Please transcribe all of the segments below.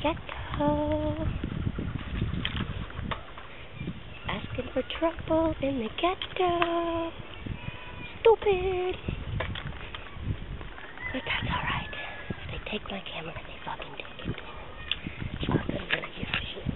ghetto. Asking for trouble in the ghetto. Stupid. But that's alright. If they take my camera, they fucking take it. I couldn't really give a shit.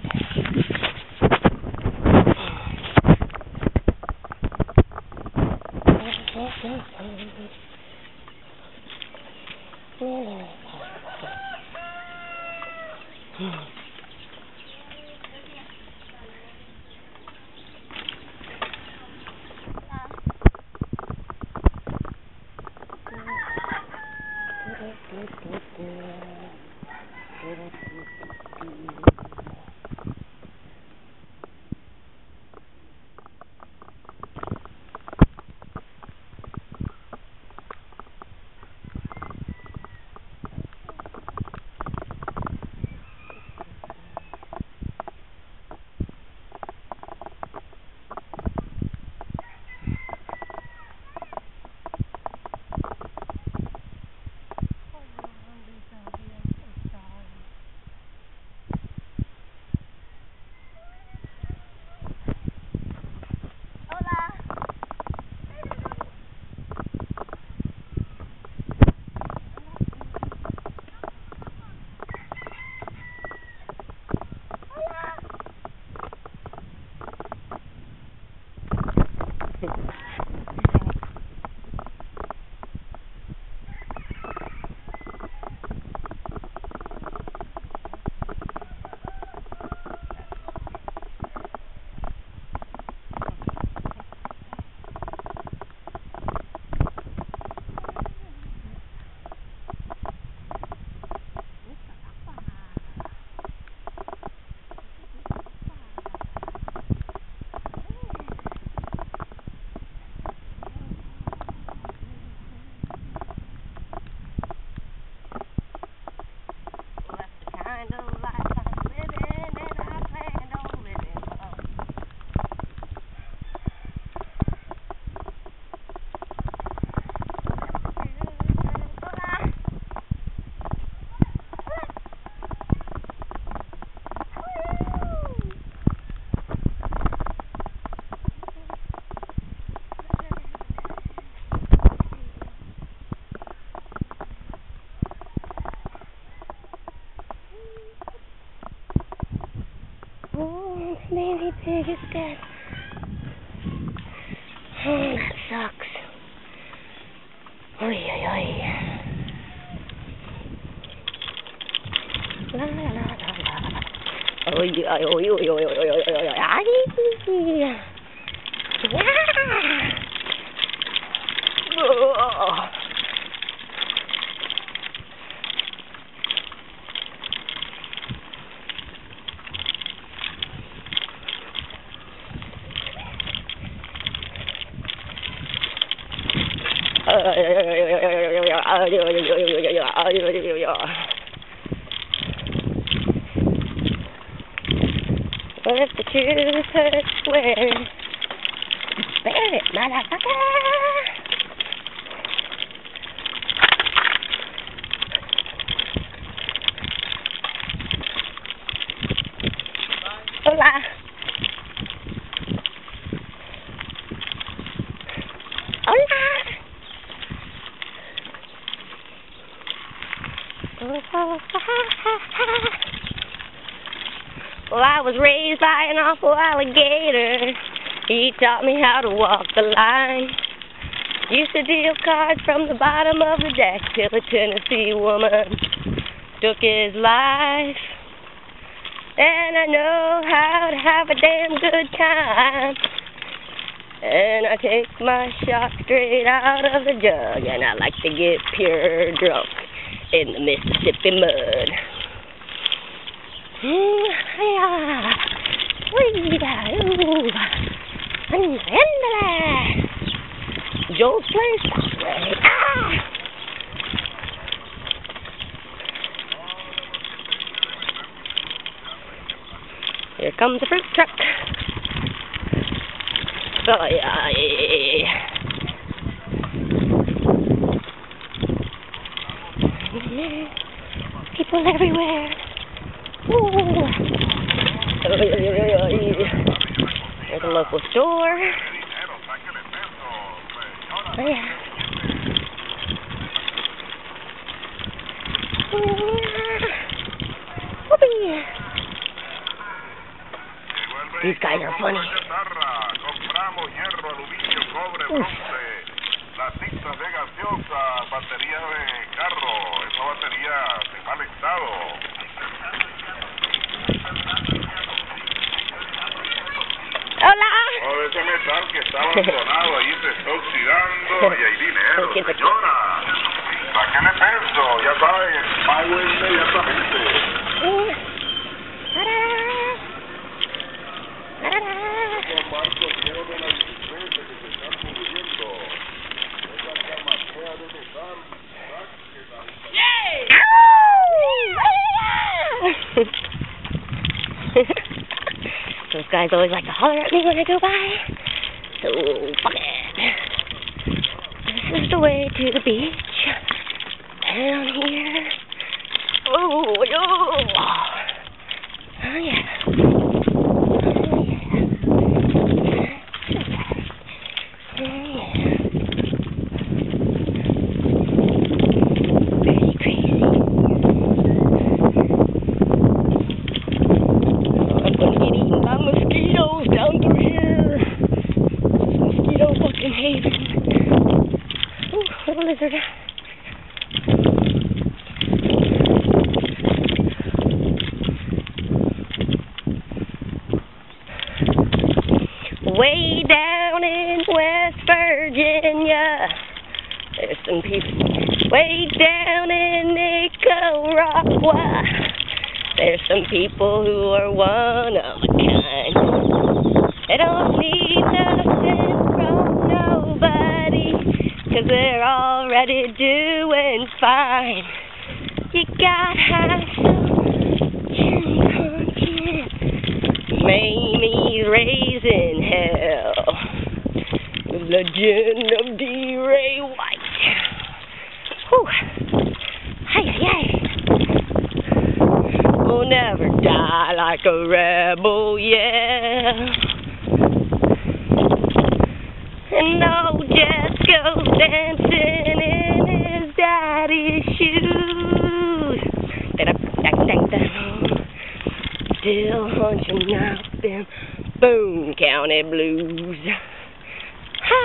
Oh, baby pig is dead. Oh, that sucks. Oy, oy, oy. La, la, la, la, la. Oy, oy, oy, oy, oy, oy, oy, oy, oy. Ay. Oh. What if the truth hurts? Where? Bear it, motherfucker! Hola! Hola! Well, I was raised by an awful alligator. He taught me how to walk the line. Used to deal cards from the bottom of the deck till a Tennessee woman took his life. And I know how to have a damn good time. And I take my shot straight out of the jug, and I like to get pure drunk in the Mississippi mud. Joel's place. Here comes the fruit truck. Oh, yeah. People everywhere. Ooh. There's a local store. Oh, yeah. Whoopee. These guys are funny. Oof. Las cintas de gaseosa, batería de carro, esa batería de mal estado. Hola. Todo ese metal que está abandonado ahí se está oxidando y hay dinero, señora. Sáquenle peso, ya saben, páguenle y esa gente. Esos barcos llenos de la bicicleta que se están pudriendo. Esa camachea de metal, Those guys always like to holler at me when I go by. So, fuck it. This is the way to the beach. Down here. Oh, yo. Oh, yeah. Mosquitoes down through here. Mosquito fucking haven. Ooh, little lizard. Way down in West Virginia, there's some people. Way down in Nicaragua, there's some people who are one of a kind. They don't need nothing from nobody, 'cause they're already doing fine. You gotta have some conscience. Mamie's raising hell. The legend of D. Ray White. Whew. Hey. We'll never die like a rebel, yeah. And old Jess goes dancing in his daddy's shoes. Still hunching out them Boone County blues. Ha!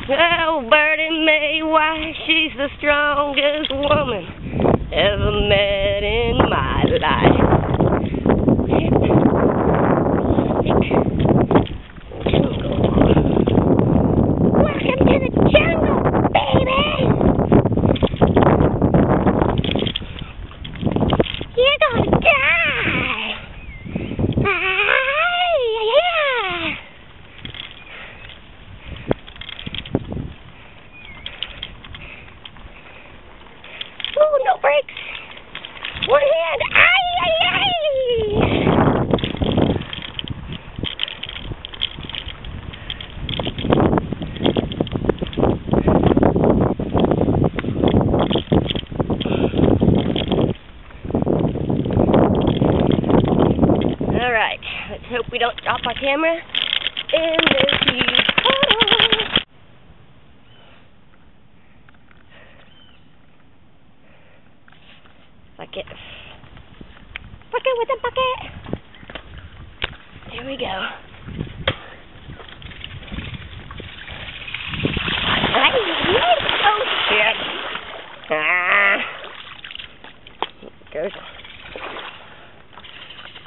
Oh, Birdie Mae White, she's the strongest woman ever met in my life. Welcome to the jungle, baby! You're gonna die! Yeah! Ooh, no brakes! One hand! Aye! Alright, let's hope we don't drop our camera in this huge puddle. Bucket with a bucket. Here we go. Oh shit. Goes.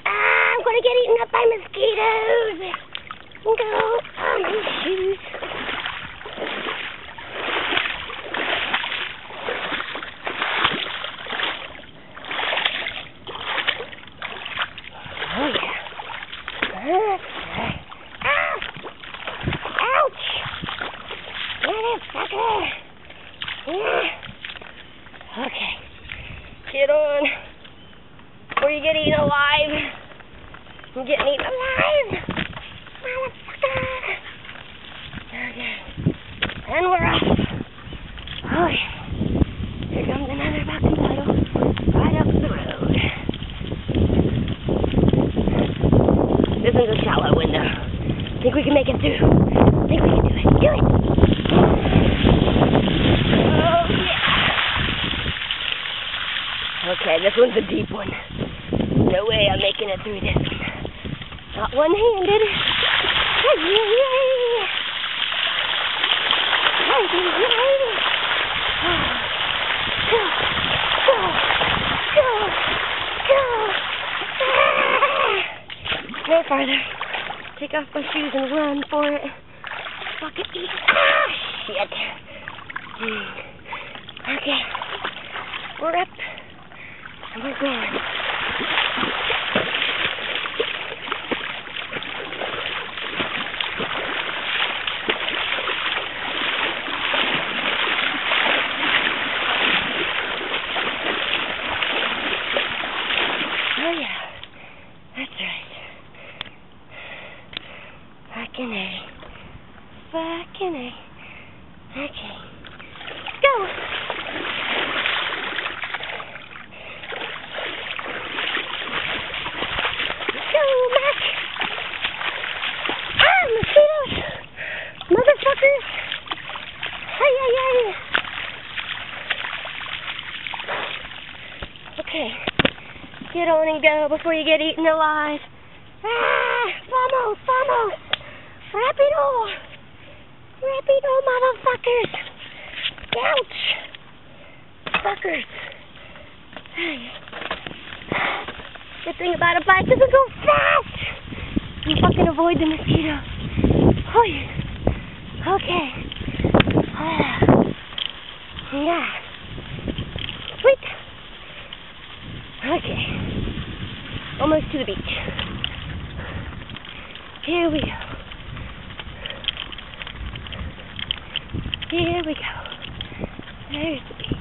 I'm gonna get eaten up by mosquitoes. Go on my shoes. Oh yeah. Ouch! Motherfucker! Okay. Get on. Before you get eaten alive. I'm getting eaten alive. Motherfucker! Okay. And we're off. Oh yeah. Here comes another fucking puddle. we can make it through. I think we can do it. Do it! Oh, yeah! Okay, this one's a deep one. No way I'm making it through this one. Not one-handed. No farther. Take off my shoes and run for it. Fuck it. Shit. Okay. We're up. And we're going. Oh yeah. That's right. Fucking A. Fucking A. Okay. Go! Go, Mac! Ah, mosquitoes! Motherfuckers! Hey, hey, hey! Okay. Get on and go before you get eaten alive. Ah! Vamos! Vamos! Rapido! Rapido, motherfuckers! Ouch! Fuckers! Hey. Good thing about a bike doesn't go fast! You fucking avoid the mosquito. Oh, yeah. Okay. Yeah. Sweet. Okay. Almost to the beach. Here we go. Here we go. There's the beach.